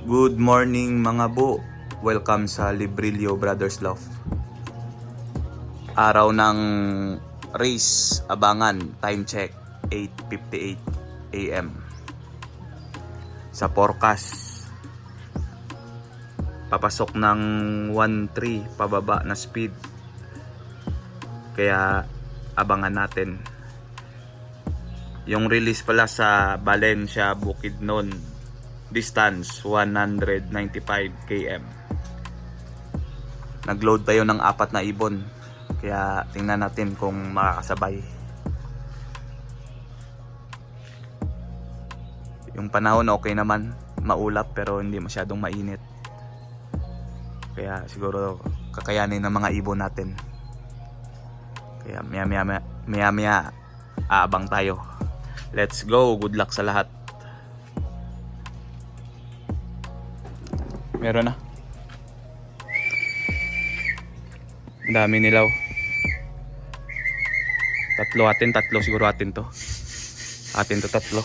Good morning mga bu. Welcome sa Librillo Brothers Love. Araw ng race, abangan, time check 8:58 AM. Sa forecast, papasok ng 1.3 pababa na speed. Kaya abangan natin. Yung release pala sa Valencia, Bukidnon, distance 195 km. Nagload tayo ng 4 na ibon, kaya tingnan natin kung makakasabay. Yung panahon okay naman, maulap pero hindi masyadong mainit, kaya siguro kakayanin ng mga ibon natin. Kaya maya aabang tayo. Let's go, good luck sa lahat. Meron na. Ang dami nilaw. Tatlo siguro atin to. Atin to tatlo.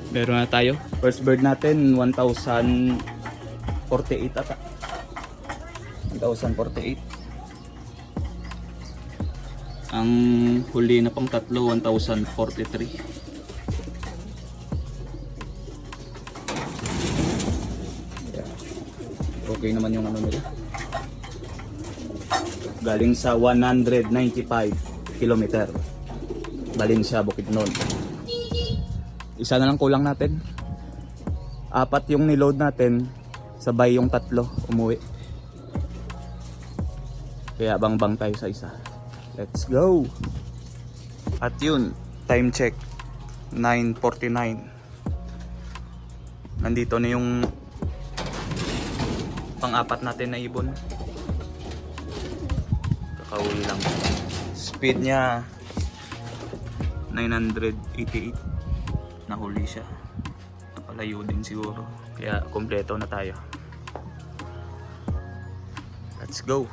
Meron na tayo. First bird natin 1048 ata. 1048. Ang huli na pang tatlo 1043. Okay naman yung ano nila. Galing sa 195 km. Valencia, Bukidnon. Isa na lang kulang natin. 4 yung niload natin, sabay yung 3 umuwi. Kaya bang tayo sa isa. Let's go. At yun, time check 9:49. Nandito na yung pang-4 natin na ibon. Kakauwi lang. Speed niya 988. Nahuli siya. Napalayo din siguro. Kaya kompleto na tayo. Let's go.